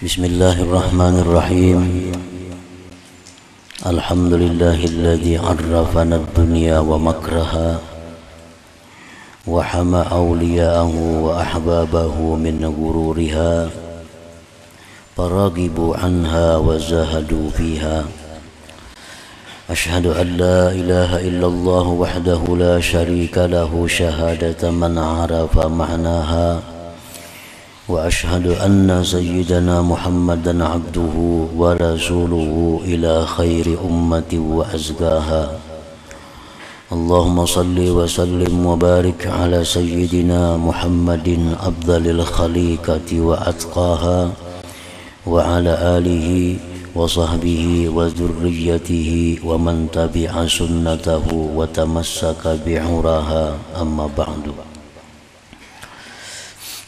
Bismillahirrahmanirrahim. Alhamdulillahilladzi arrafana ad-dunya wa makraha wa hama awliya'ahu wa ahbabahu min ghururiha faragibu anha wa zahadu fiha. Ashhadu an la ilaha illallah wahdahu la syarika lahu syahadata man arafa ma'naha wa ashhadu anna sayyidana Muhammadan abduhu wa rasuluhu ila khairi ummati wa azkaha. Allahumma salli wa sallim wa barik ala sayyidina Muhammadin afdalil khaliqati wa atqaha wa ala alihi wa sahbihi wa dzurriyyatihi wa man tabi'a sunnatahu wa tamassaka bi'uraha, amma ba'du.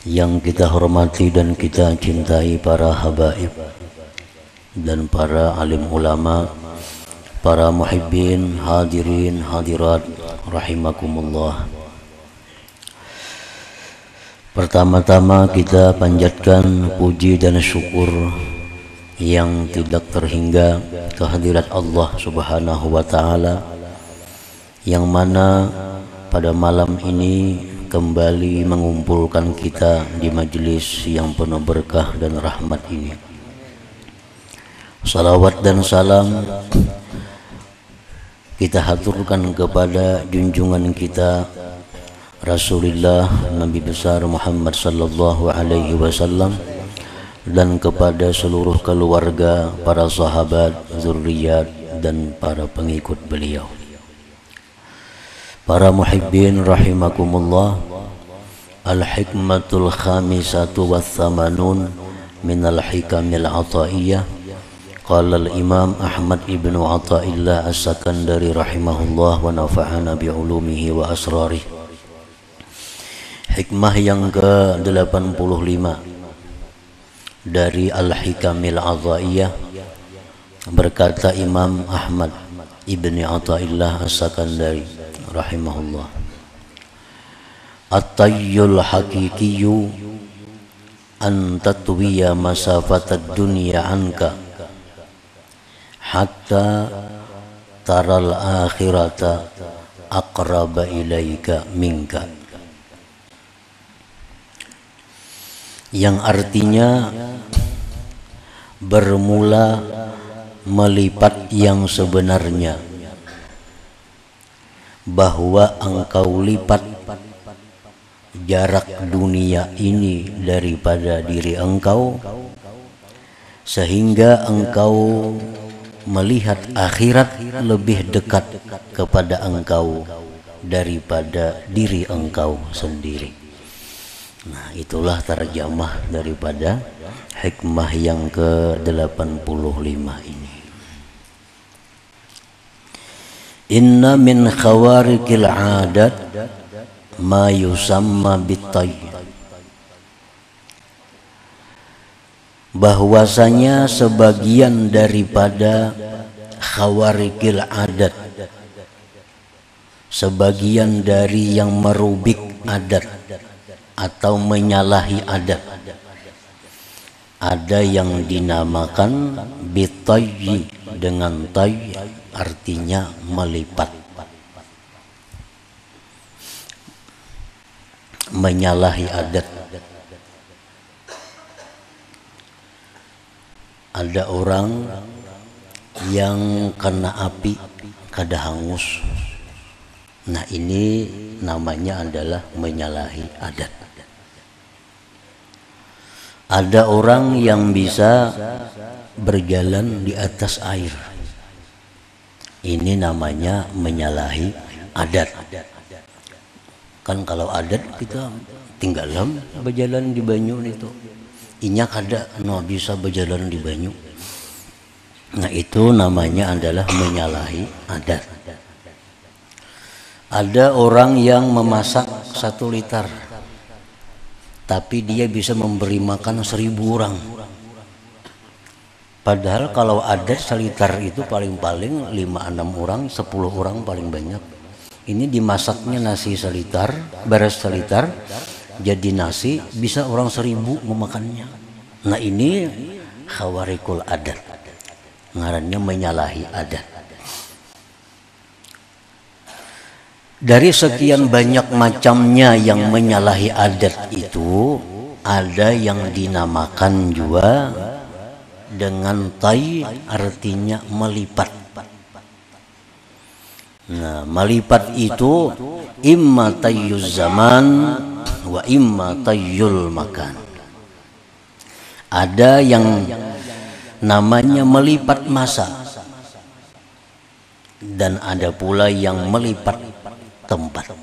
Yang kita hormati dan kita cintai para habaib dan para alim ulama, para muhibbin, hadirin, hadirat, rahimakumullah. Pertama-tama kita panjatkan puji dan syukur yang tidak terhingga kehadirat Allah Subhanahu wa ta'ala, yang mana pada malam ini kembali mengumpulkan kita di majelis yang penuh berkah dan rahmat ini. Salawat dan salam kita haturkan kepada junjungan kita Rasulullah Nabi besar Muhammad sallallahu alaihi wasallam dan kepada seluruh keluarga, para sahabat, zurriyat dan para pengikut beliau. Para muhibbin rahimakumullah, al-hikmatul khamisatu wa thamanun minal hikamil ataiyah. Qala al-imam Ahmad ibnu Athaillah as-Sakandari rahimahullah wa nafa'ana bi'ulumihi wa asrarih. Hikmah yang ke-85 dari al-hikamil ataiyah, berkata Imam Ahmad ibni Athaillah as-Sakandari rahimahullah, at-tayyul haqiqiyyu an tatwiya masafatad dunya anka hatta taral akhirata aqraba ilaika minka. Yang artinya bermula melipat yang sebenarnya, bahwa engkau lipat jarak dunia ini daripada diri engkau, sehingga engkau melihat akhirat lebih dekat kepada engkau daripada diri engkau sendiri. Nah, itulah terjemah daripada hikmah yang ke-85 ini. Inna min khawarikil adat ma yusamma bitayy. Bahwasanya sebagian daripada khawarikil adat, sebagian dari yang merubik adat atau menyalahi adat, ada yang dinamakan bitayy dengan tayy, artinya melipat, menyalahi adat. Ada orang yang kena api kada hangus. Nah, ini namanya adalah menyalahi adat. Ada orang yang bisa berjalan di atas air. Ini namanya menyalahi adat. Kan kalau adat kita tinggalan berjalan di banyu itu. Inya kada no bisa berjalan di banyu. Nah, itu namanya adalah menyalahi adat. Ada orang yang memasak 1 liter, tapi dia bisa memberi makan 1000 orang. Padahal kalau adat 1 liter itu paling-paling 5-6 orang, 10 orang paling banyak. Ini dimasaknya nasi 1 liter, beres 1 liter, jadi nasi bisa orang 1000 memakannya. Nah, ini khawarikul adat, ngarannya menyalahi adat. Dari sekian banyak macamnya yang menyalahi adat itu, ada yang dinamakan juga dengan tai, artinya melipat. Nah, melipat itu imma tayyuz zaman wa imma tayyul makan. Ada yang namanya melipat masa, dan ada pula yang melipat tempat.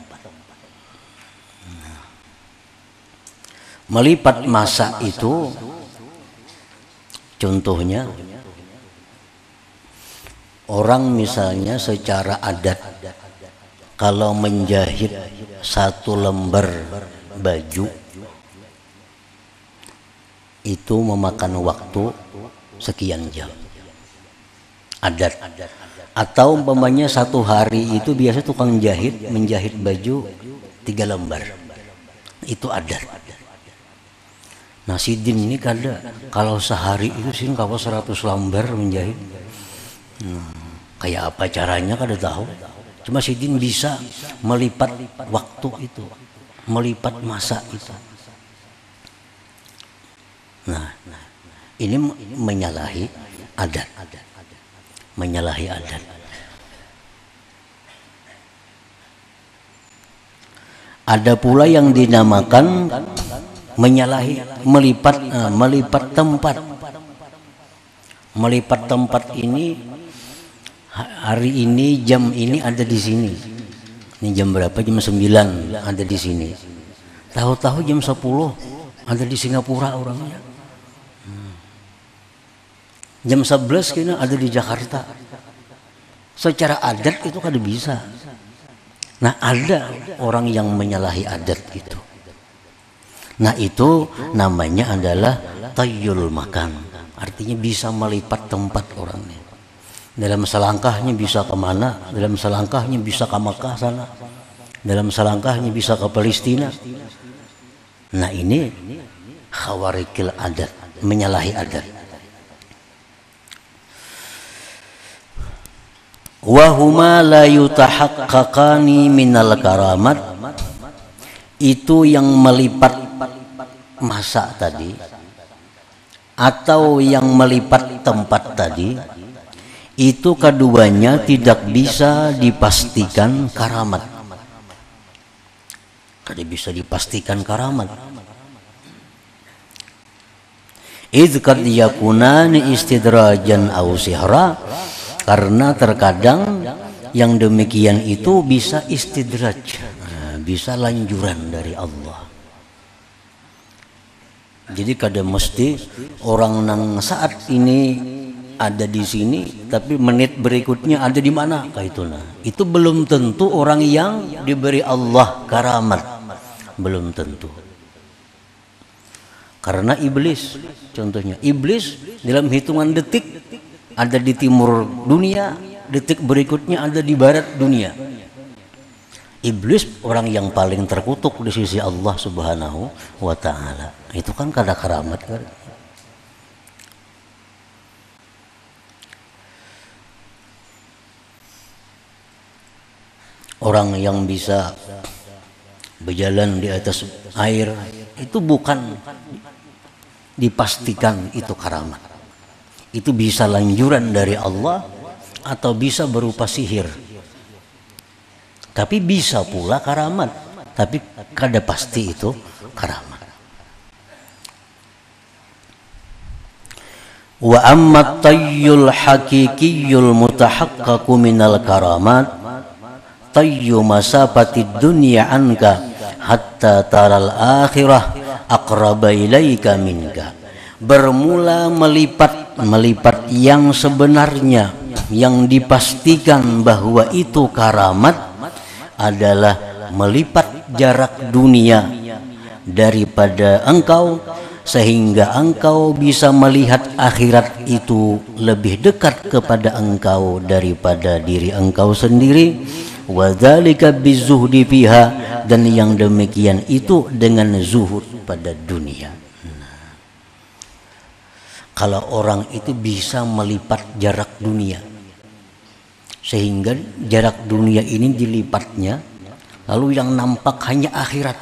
Melipat masa itu contohnya orang misalnya secara adat kalau menjahit satu lembar baju itu memakan waktu sekian jam, adat. Atau umpamanya satu hari itu biasa tukang jahit menjahit baju 3 lembar, itu adat. Nah Sidin ini kada, kalau sehari itu sih kalau 100 lembar menjahit. Kayak apa caranya kada tahu. Cuma Sidin bisa melipat waktu itu, melipat masa itu. Nah ini menyalahi adat, menyalahi adat. Ada pula yang dinamakan menyalahi melipat tempat. Melipat tempat ini hari ini jam ini ada di sini. Ini jam berapa? Jam 9 ada di sini. Tahu-tahu jam 10 ada di Singapura orangnya. Jam 11 kayaknya ada di Jakarta. Secara adat itu kada bisa. Nah ada orang yang menyalahi adat itu. Nah itu namanya adalah tayyul makan. Artinya bisa melipat tempat orangnya. Dalam selangkahnya bisa kemana? Dalam selangkahnya bisa ke Makkah sana. Dalam selangkahnya bisa ke Palestina. Nah ini khawarikil adat, menyalahi adat. Wahuma la yutahaqqaqani minal karamat, itu yang melipat masa tadi atau yang melipat tempat tadi, itu keduanya tidak bisa dipastikan karamat. Tidak bisa dipastikan karamat. Idz qad yakunani istidrajan aw sihra, karena terkadang yang demikian itu bisa istidraj, bisa lanjuran dari Allah. Jadi kadang mesti orang nang saat ini ada di sini, tapi menit berikutnya ada di mana? Kayak itu nah. Itu belum tentu orang yang diberi Allah karamat, belum tentu. Karena iblis, contohnya iblis dalam hitungan detik ada di timur dunia, detik berikutnya ada di barat dunia. Iblis orang yang paling terkutuk di sisi Allah Subhanahu wa ta'ala. Itu kan kada karamat kan? Orang yang bisa berjalan di atas air itu bukan dipastikan itu karamat. Itu bisa lanjuran dari Allah atau bisa berupa sihir. Tapi bisa pula karamat, tapi kada pasti itu karamat. Wa amma tayyul haqiqiyyul mutahaqqaqu minal karamat tayyu masafatid dunya anka hatta taral akhirah aqraba ilaika minka. Bermula melipat yang sebenarnya, yang dipastikan bahwa itu karamat adalah melipat jarak dunia daripada engkau, sehingga engkau bisa melihat akhirat itu lebih dekat kepada engkau daripada diri engkau sendiri. Wa dzalika bizuhdi fiha, dan yang demikian itu dengan zuhud pada dunia. kalau orang itu bisa melipat jarak dunia, sehingga jarak dunia ini dilipatnya, lalu yang nampak hanya akhirat.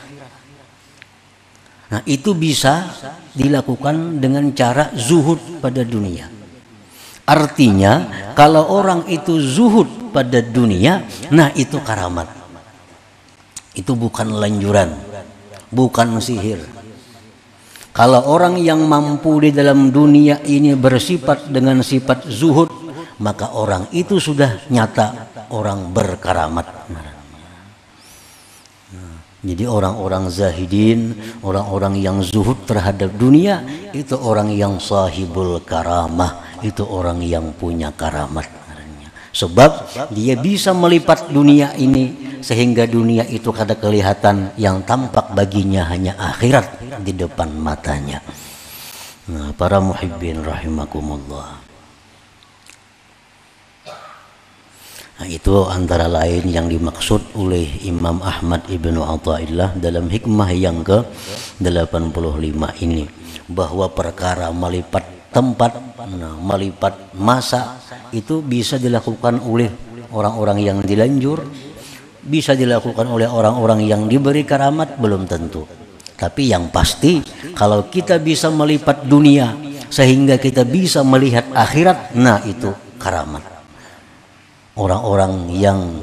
Nah, itu bisa dilakukan dengan cara zuhud pada dunia. Artinya kalau orang itu zuhud pada dunia, nah itu karamat. Itu bukan lanjuran, bukan sihir. Kalau orang yang mampu di dalam dunia ini bersifat dengan sifat zuhud, maka orang itu sudah nyata orang berkaramat. Jadi orang-orang zahidin, orang-orang yang zuhud terhadap dunia, itu orang yang sahibul karamah, itu orang yang punya karamat. Sebab dia bisa melipat dunia ini sehingga dunia itu kada kelihatan, yang tampak baginya hanya akhirat di depan matanya. Nah, para muhibbin rahimakumullah. Nah, itu antara lain yang dimaksud oleh Imam Ahmad Ibnu Athaillah dalam hikmah yang ke-85 ini, bahwa perkara melipat tempat, melipat masa itu bisa dilakukan oleh orang-orang yang dilanjur, bisa dilakukan oleh orang-orang yang diberi karamat, belum tentu. Tapi yang pasti kalau kita bisa melipat dunia sehingga kita bisa melihat akhirat, nah itu karamat. Orang-orang yang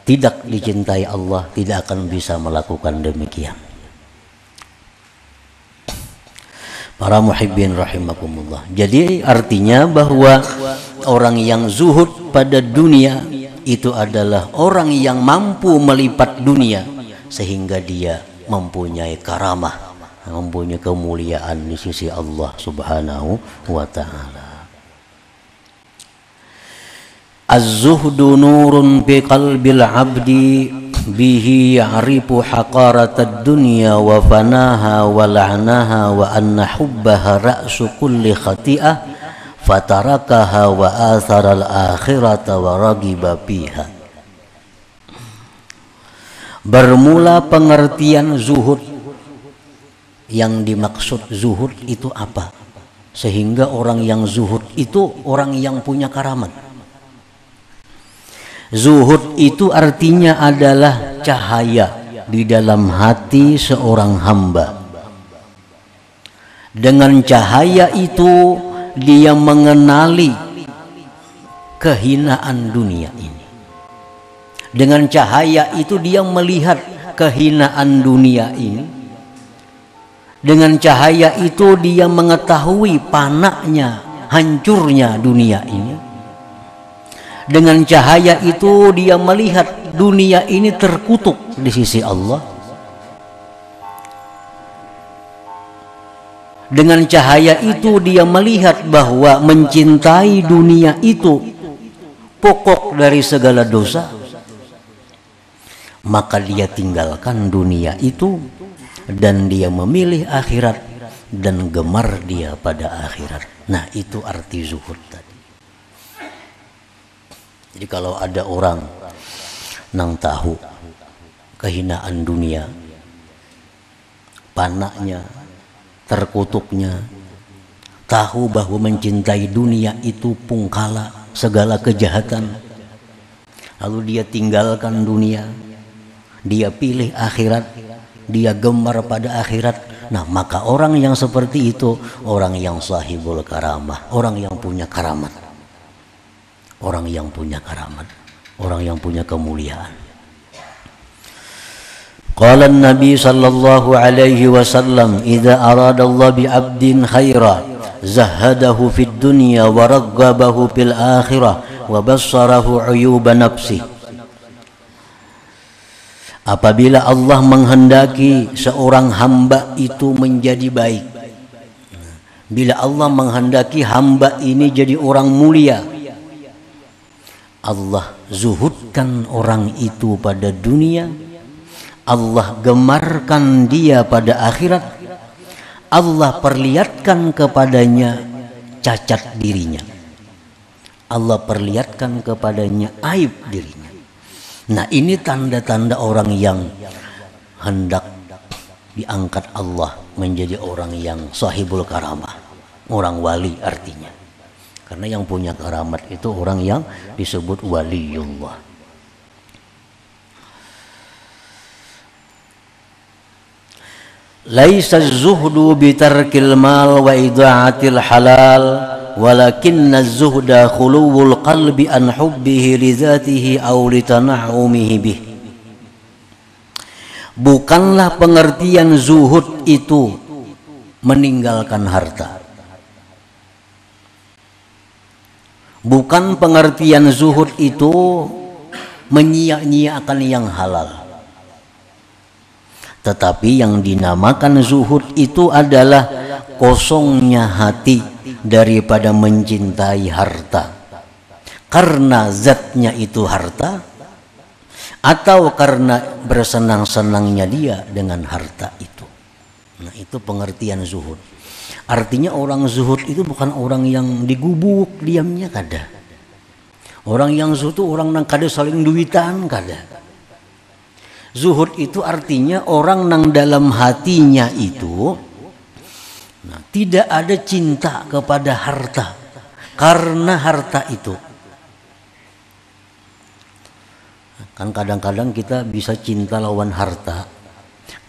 tidak dicintai Allah tidak akan bisa melakukan demikian. Para muhibbin rahimakumullah. Jadi artinya bahwa orang yang zuhud pada dunia itu adalah orang yang mampu melipat dunia sehingga dia mempunyai karamah, mempunyai kemuliaan di sisi Allah Subhanahu wa ta'ala. Az-zuhdu nurun fi qalbil abdi bihi ya'rifu haqaratad dunya wa fanaha wa la'naha wa anna hubbaha ra'su kulli khati'ah fatarakaha wa atharal akhirata wa ragiba fiha. Bermula pengertian zuhud. Yang dimaksud zuhud itu apa? Sehingga orang yang zuhud itu orang yang punya karamat. Zuhud itu artinya adalah cahaya di dalam hati seorang hamba. Dengan cahaya itu dia mengenali kehinaan dunia ini. Dengan cahaya itu dia melihat kehinaan dunia ini. Dengan cahaya itu dia mengetahui panaknya, hancurnya dunia ini. Dengan cahaya itu dia melihat dunia ini terkutuk di sisi Allah. Dengan cahaya itu dia melihat bahwa mencintai dunia itu pokok dari segala dosa. Maka dia tinggalkan dunia itu dan dia memilih akhirat dan gemar dia pada akhirat. Nah, itu arti zuhud tadi. Jadi kalau ada orang nang tahu kehinaan dunia, panaknya, terkutuknya, tahu bahwa mencintai dunia itu pungkala segala kejahatan, lalu dia tinggalkan dunia, dia pilih akhirat, dia gemar pada akhirat. Nah, maka orang yang seperti itu orang yang sahibul karamah, orang yang punya karamat. Orang yang punya karamat, orang yang punya kemuliaan. Qala an-nabi sallallahu alaihi wasallam, idza arada Allah bi 'abdin khaira zahadahu fid dunya wa raggabahu fil akhirah wa bassarahu 'uyuba nafsi. Apabila Allah menghendaki seorang hamba itu menjadi baik, bila Allah menghendaki hamba ini jadi orang mulia, Allah zuhudkan orang itu pada dunia, Allah gemarkan dia pada akhirat, Allah perlihatkan kepadanya cacat dirinya, Allah perlihatkan kepadanya aib dirinya. Nah, ini tanda-tanda orang yang hendak diangkat Allah menjadi orang yang sahibul karamah, orang wali artinya. Karena yang punya keramat itu orang yang disebut waliullah. Laisa az-zuhdu bitarkil mal wa ida'atil halal walakinna az-zuhda khuluwul qalbi an hubbihi li dzatihi aw li tana'umihi bih. Bukanlah pengertian zuhud itu meninggalkan harta. Bukan pengertian zuhud itu menyia-nyiakan yang halal. Tetapi yang dinamakan zuhud itu adalah kosongnya hati daripada mencintai harta. Karena zatnya itu harta, atau karena bersenang-senangnya dia dengan harta itu. Nah, itu pengertian zuhud. Artinya orang zuhud itu bukan orang yang digubuk diamnya kada. Orang yang zuhud itu orang nang kada saling duitan kada. Zuhud itu artinya orang nang dalam hatinya itu tidak ada cinta kepada harta karena harta itu. Kan kadang-kadang kita bisa cinta lawan harta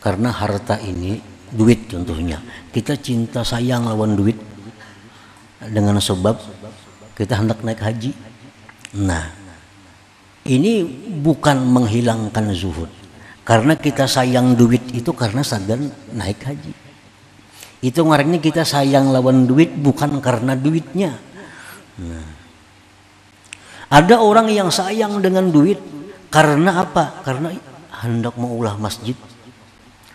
karena harta ini duit contohnya. Kita cinta sayang lawan duit dengan sebab kita hendak naik haji. Nah, ini bukan menghilangkan zuhud. Karena kita sayang duit itu karena sagan naik haji. Itu ngarannya kita sayang lawan duit bukan karena duitnya. Nah, ada orang yang sayang dengan duit karena apa? Karena hendak mengulah masjid.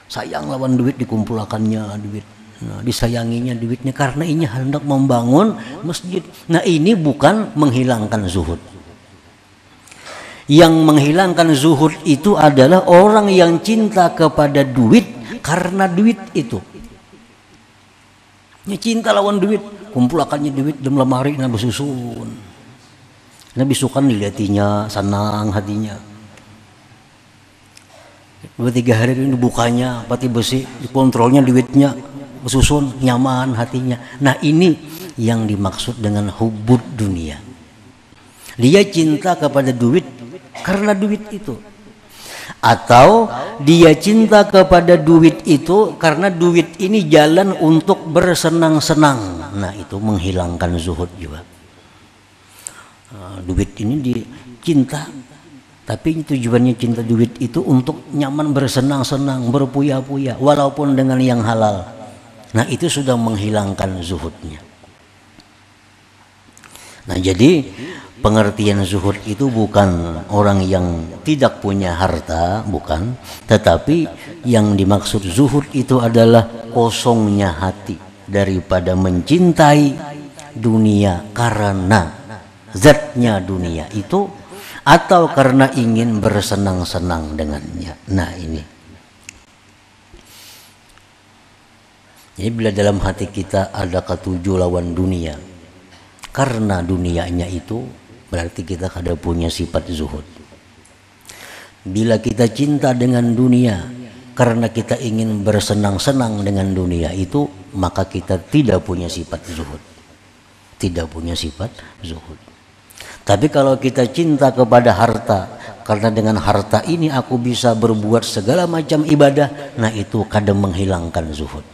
Sayang lawan duit, dikumpulkannya duit. Nah, disayanginya duitnya karena ini hendak membangun masjid. Nah, ini bukan menghilangkan zuhud. Yang menghilangkan zuhud itu adalah orang yang cinta kepada duit karena duit itu. Ini cinta lawan duit, kumpulakannya duit dalam lemari nabi susun. Nabi sukan diliatinya, senang hatinya. 2-3 hari ini dibukanya, pati besi, dikontrolnya duitnya, susun, nyaman hatinya. Nah, ini yang dimaksud dengan hubud dunia. Dia cinta kepada duit karena duit itu, atau dia cinta kepada duit itu karena duit ini jalan untuk bersenang-senang. Nah, itu menghilangkan zuhud juga. Duit ini dicinta, tapi tujuannya cinta duit itu untuk nyaman bersenang-senang, berpuya-puya, walaupun dengan yang halal. Nah, itu sudah menghilangkan zuhudnya. Nah, jadi pengertian zuhud itu bukan orang yang tidak punya harta, bukan. Tetapi yang dimaksud zuhud itu adalah kosongnya hati daripada mencintai dunia karena zatnya dunia itu, atau karena ingin bersenang-senang dengannya. Nah, ini. Jadi bila dalam hati kita ada ketujuh lawan dunia, karena dunianya itu, berarti kita kada punya sifat zuhud. Bila kita cinta dengan dunia karena kita ingin bersenang-senang dengan dunia itu, maka kita tidak punya sifat zuhud. Tidak punya sifat zuhud. Tapi kalau kita cinta kepada harta, karena dengan harta ini aku bisa berbuat segala macam ibadah, nah itu kadang menghilangkan zuhud.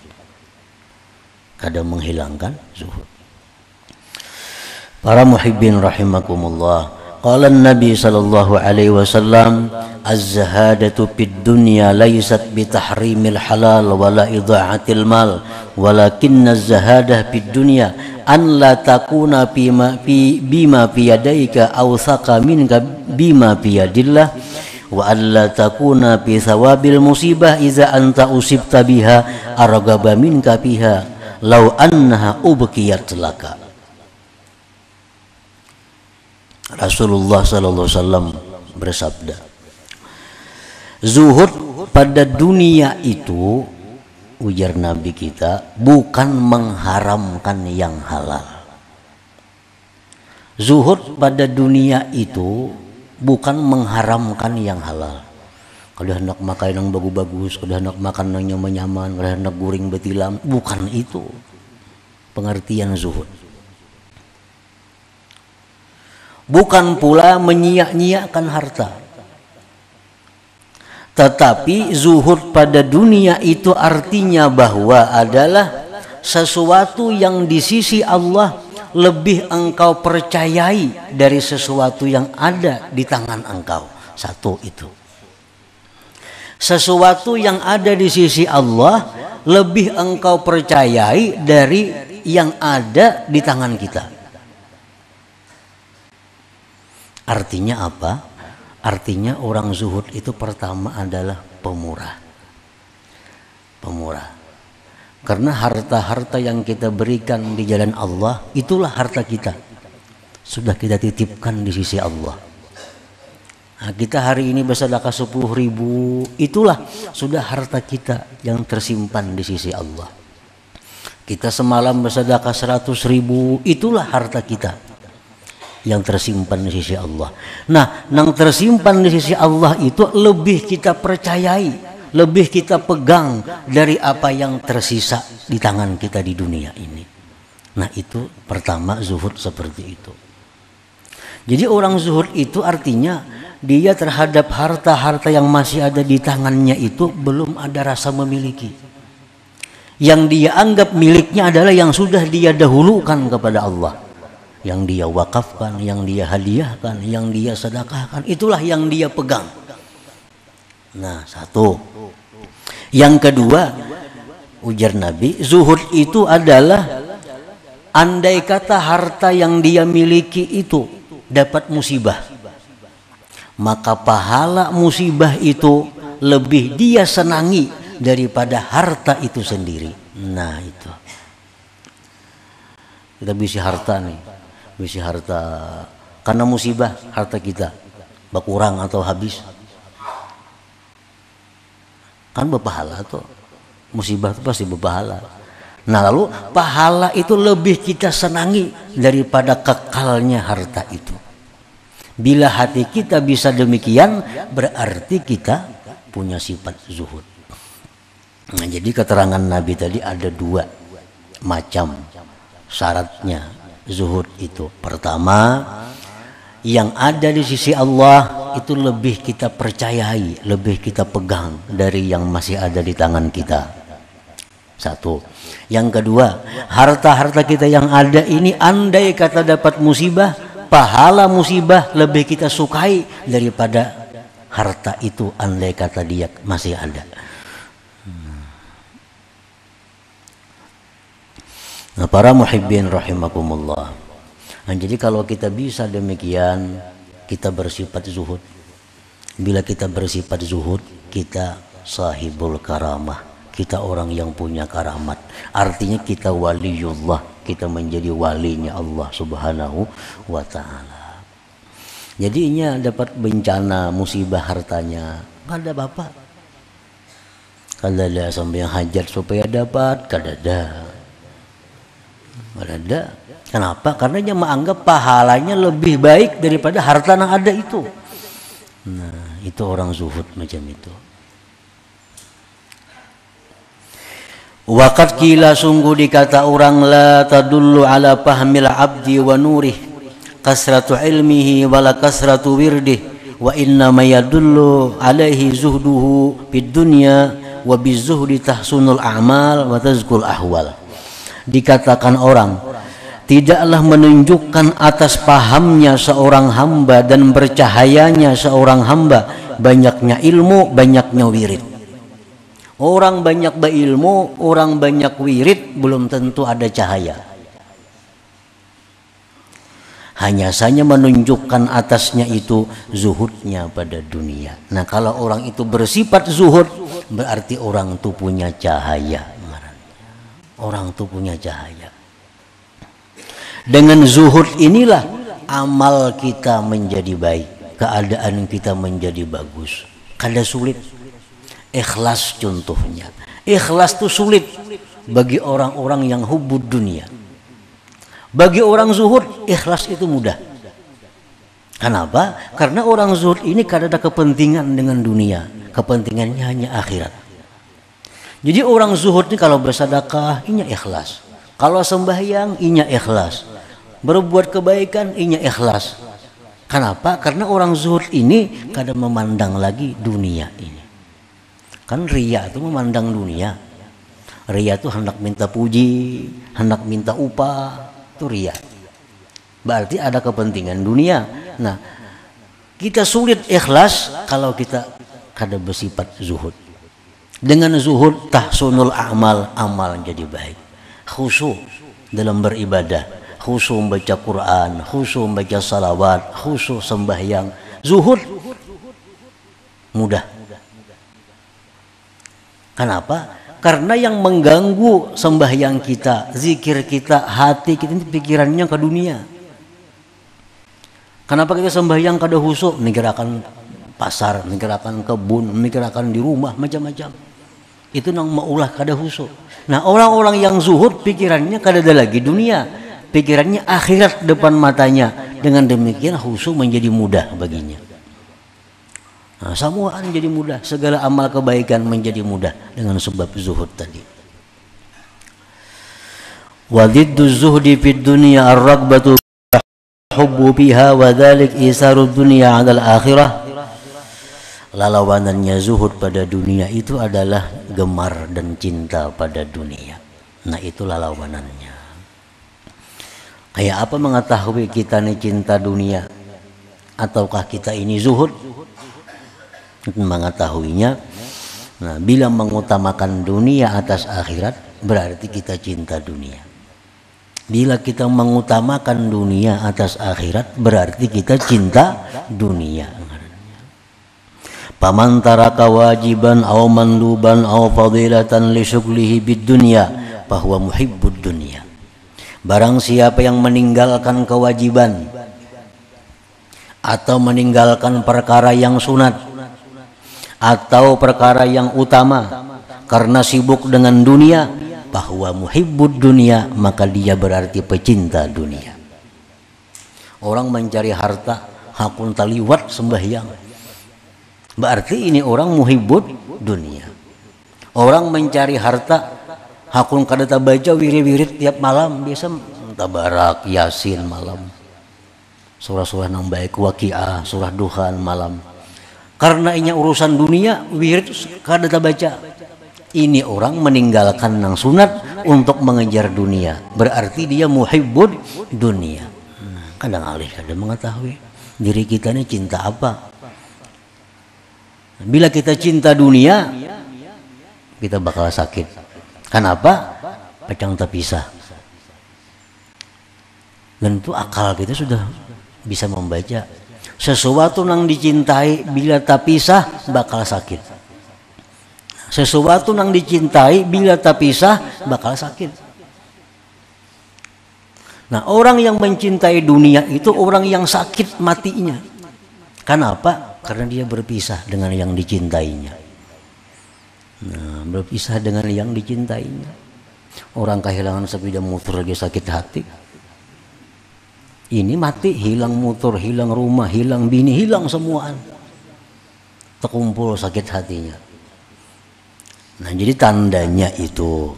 Kadang menghilangkan zuhud. Para muhibbin rahimakumullah, qala an-nabi sallallahu alaihi wasallam, az-zahadatu fid dunya laysat bi tahrimil halal wala idha'atil mal, walakinna az-zahadah fid dunya an la takuna bima fi yadayka aw saqa minka bima fi yadillah wa an la takuna bi thawabil musibah iza anta usibta biha argaba minka biha law annaha ubqiyat laka. Rasulullah sallallahu alaihi wasallam bersabda, zuhud pada dunia itu, ujar Nabi kita, bukan mengharamkan yang halal. Zuhud pada dunia itu bukan mengharamkan yang halal. Kalau hendak makan yang bagus-bagus, kalau hendak makan yang nyaman-nyaman, kalau hendak guring betilam, bukan itu. pengertian zuhud. Bukan pula menyia-nyiakan harta. Tetapi zuhud pada dunia itu artinya bahwa adalah sesuatu yang di sisi Allah lebih engkau percayai dari sesuatu yang ada di tangan engkau. Satu itu. Sesuatu yang ada di sisi Allah lebih engkau percayai dari yang ada di tangan kita. Artinya apa? Artinya orang zuhud itu pertama adalah pemurah. Pemurah. Karena harta-harta yang kita berikan di jalan Allah, itulah harta kita. Sudah kita titipkan di sisi Allah. Nah, kita hari ini bersedekah 10.000, itulah sudah harta kita yang tersimpan di sisi Allah. Kita semalam bersedekah 100.000, itulah harta kita yang tersimpan di sisi Allah. Nah, yang tersimpan di sisi Allah itu lebih kita percayai, lebih kita pegang dari apa yang tersisa di tangan kita di dunia ini. Nah, itu pertama zuhud seperti itu. Jadi orang zuhud itu artinya dia terhadap harta-harta yang masih ada di tangannya itu belum ada rasa memiliki. Yang dia anggap miliknya adalah yang sudah dia dahulukan kepada Allah. Yang dia wakafkan, yang dia hadiahkan, yang dia sedekahkan, itulah yang dia pegang. Nah, satu. Yang kedua, ujar Nabi, zuhud itu adalah andai kata harta yang dia miliki itu dapat musibah, maka pahala musibah itu lebih dia senangi daripada harta itu sendiri. Nah, itu. Kita bisa harta nih. Bisa harta karena musibah harta kita berkurang atau habis, kan berpahala tuh. Musibah itu pasti berpahala. Nah, lalu pahala itu lebih kita senangi daripada kekalnya harta itu. Bila hati kita bisa demikian, berarti kita punya sifat zuhud. Nah, jadi keterangan Nabi tadi ada dua macam syaratnya zuhud itu. Pertama, yang ada di sisi Allah itu lebih kita percayai, lebih kita pegang dari yang masih ada di tangan kita. Satu. Yang kedua, harta-harta kita yang ada ini andai kata dapat musibah, pahala musibah lebih kita sukai daripada harta itu andai kata dia masih ada. Nah, para muhibbin rahimakumullah. Nah, jadi kalau kita bisa demikian, kita bersifat zuhud. Bila kita bersifat zuhud, kita sahibul karamah. Kita orang yang punya karamat. Artinya kita waliullah, kita menjadi walinya Allah Subhanahu wa ta'ala. Jadinya dapat bencana, musibah hartanya, nggak ada bapak. Kalau ada sampai yang hajat supaya dapat, kadada. Ada. Kenapa? Karena dia menganggap pahalanya lebih baik daripada harta yang ada itu. Nah, itu orang zuhud macam itu. Waqad qila, sungguh dikata orang, la tadullu ala fahmil abdi wa nurih kasratu ilmihi wala kasratu wirdih wa inna ma yadullu alaihi zuhduhu fid dunya wa bizuhdi tahsunul a'mal wa tazkul ahwal. Dikatakan orang, tidaklah menunjukkan atas pahamnya seorang hamba dan bercahayanya seorang hamba banyaknya ilmu, banyaknya wirid. Orang banyak berilmu, orang banyak wirid, belum tentu ada cahaya. Hanya saja menunjukkan atasnya itu zuhudnya pada dunia. Nah, kalau orang itu bersifat zuhud, berarti orang itu punya cahaya. Orang itu punya cahaya. Dengan zuhud inilah amal kita menjadi baik, keadaan kita menjadi bagus. Kada sulit. Ikhlas contohnya. Ikhlas itu sulit bagi orang-orang yang hubud dunia. Bagi orang zuhud, ikhlas itu mudah. Kenapa? Karena orang zuhud ini kada ada kepentingan dengan dunia. Kepentingannya hanya akhirat. Jadi orang zuhud ini kalau bersedekah, ini ikhlas. Kalau sembahyang inya ikhlas, berbuat kebaikan inya ikhlas. Kenapa? Karena orang zuhud ini kadang memandang lagi dunia ini. Kan riya itu memandang dunia. Riya itu hendak minta puji, hendak minta upah, itu riya. Berarti ada kepentingan dunia. Nah, kita sulit ikhlas kalau kita kada bersifat zuhud. Dengan zuhud tahsunul a'mal, amal jadi baik. Khusyuk dalam beribadah, khusyuk membaca Quran, khusyuk membaca salawat, khusyuk sembahyang. Zuhud mudah. Kenapa? Karena yang mengganggu sembahyang kita, zikir kita, hati kita ini pikirannya ke dunia. Kenapa kita sembahyang kada khusyuk? Mikirakan pasar, mikirakan kebun, mikirakan di rumah, macam-macam. Itu nang maulah kada khusyuk. Nah, orang-orang yang zuhud pikirannya kada ada lagi dunia, pikirannya akhirat depan matanya. Dengan demikian khusyuk menjadi mudah baginya. Nah, semua menjadi mudah, segala amal kebaikan menjadi mudah dengan sebab zuhud tadi. Wa dhiddu zuhdi fid dunya ar-raghbatu hubbu biha wa dzalik isarud dunya 'ala al-akhirah. Lawanannya zuhud pada dunia itu adalah gemar dan cinta pada dunia. Nah, itu lawanannya. Kayak apa mengetahui kita ini cinta dunia ataukah kita ini zuhud? Mengetahuinya, nah, bila mengutamakan dunia atas akhirat berarti kita cinta dunia. Bila kita mengutamakan dunia atas akhirat berarti kita cinta dunia. Paman taraka wajiban aw manduban aw fadilatan li syughlihi bid dunya bahwa muhibbud dunya. Barang siapa yang meninggalkan kewajiban atau meninggalkan perkara yang sunat atau perkara yang utama karena sibuk dengan dunia, bahwa muhibbud dunya, maka dia berarti pecinta dunia. Orang mencari harta hakun taliwat sembahyang, berarti ini orang muhibbud dunia. Orang mencari harta hakun kada baca wirid-wirid tiap malam, biasa tabarak, yasin malam, surah-surah nang baik, waqiah, surah duhan malam. Karena ini urusan dunia, wirid kada baca. Ini orang meninggalkan nang sunat untuk mengejar dunia, berarti dia muhibbud dunia. Kadang alih kada mengetahui diri kita ini cinta apa. Bila kita cinta dunia, kita bakal sakit. Kenapa? Pecang terpisah. Dan itu akal kita sudah bisa membaca. Sesuatu yang dicintai bila terpisah bakal sakit. Sesuatu yang dicintai bila terpisah bakal sakit. Nah, orang yang mencintai dunia itu orang yang sakit matinya. Kenapa? Karena dia berpisah dengan yang dicintainya. Nah, berpisah dengan yang dicintainya. Orang kehilangan sepeda motor lagi sakit hati. Ini mati, hilang motor, hilang rumah, hilang bini, hilang semuaan. Terkumpul sakit hatinya. Nah, jadi tandanya itu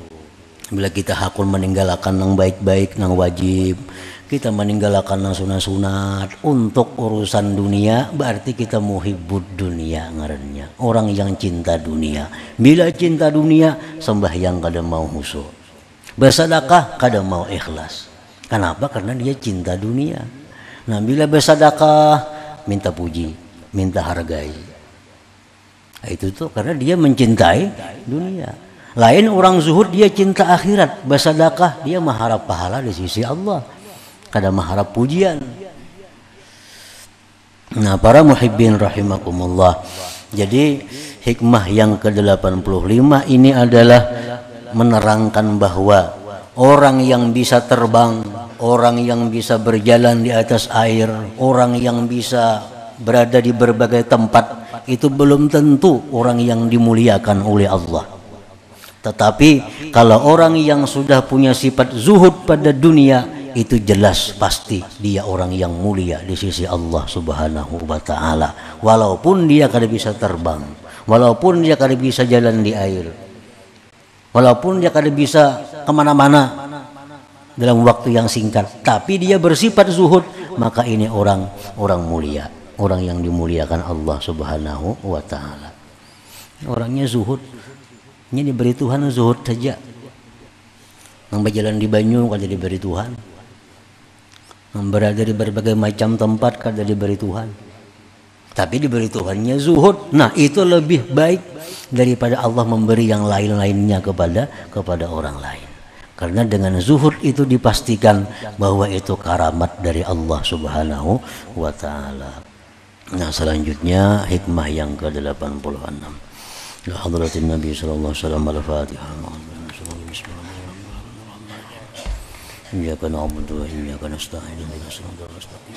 bila kita hakul meninggalkan yang baik-baik, yang wajib, kita meninggalkan yang sunat-sunat untuk urusan dunia, berarti kita muhibbud dunia ngarannya. Orang yang cinta dunia. Bila cinta dunia, sembahyang kada mau khusyuk. Bersedekah kada mau ikhlas. Kenapa? Karena dia cinta dunia. Nah, bila bersedekah minta puji, minta hargai. Nah, itu tuh karena dia mencintai dunia. Lain orang zuhud dia cinta akhirat, bersedekah dia mengharap pahala di sisi Allah. Kada mengharap pujian. Nah, para muhibbin rahimakumullah. Jadi hikmah yang ke-85 ini adalah menerangkan bahwa orang yang bisa terbang, orang yang bisa berjalan di atas air, orang yang bisa berada di berbagai tempat, itu belum tentu orang yang dimuliakan oleh Allah. Tetapi kalau orang yang sudah punya sifat zuhud pada dunia, itu jelas pasti dia orang yang mulia di sisi Allah Subhanahu wa ta'ala. Walaupun dia kada bisa terbang, walaupun dia kada bisa jalan di air, walaupun dia kada bisa kemana-mana, dalam waktu yang singkat, tapi dia bersifat zuhud, maka ini orang mulia, orang yang dimuliakan Allah Subhanahu wa taala. Orangnya zuhud, ini diberi Tuhan zuhud saja. Yang berjalan di banyu kada diberi Tuhan, yang berada di berbagai macam tempat kada diberi Tuhan, tapi diberi Tuhannya zuhud. Nah, itu lebih baik daripada Allah memberi yang lain-lainnya kepada orang lain. Karena dengan zuhud itu dipastikan bahwa itu karamat dari Allah Subhanahu wa taala. Nah, selanjutnya hikmah yang ke-86. Ya hadratin Nabi sallallahu alaihi wasallam, al-Fatihah. Iyyaka na'budu wa iyyaka nasta'in. Ihdinas siratal mustaqim.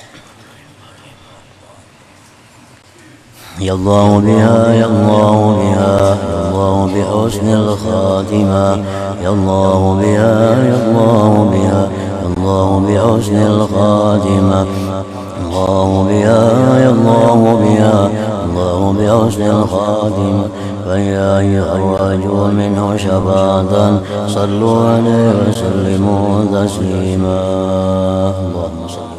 Ya Allah biha, ya Allah biha, ya Allah bi husnil khatimah. Ya Allah biha, ya Allah biha, ya Allah bi husnil khatimah. Allah biha, ya Allah biha, Allah bi husnil khatimah. فيا أرجو منه شفاعة صلوا عليه وسلموا تسليما اللهم صل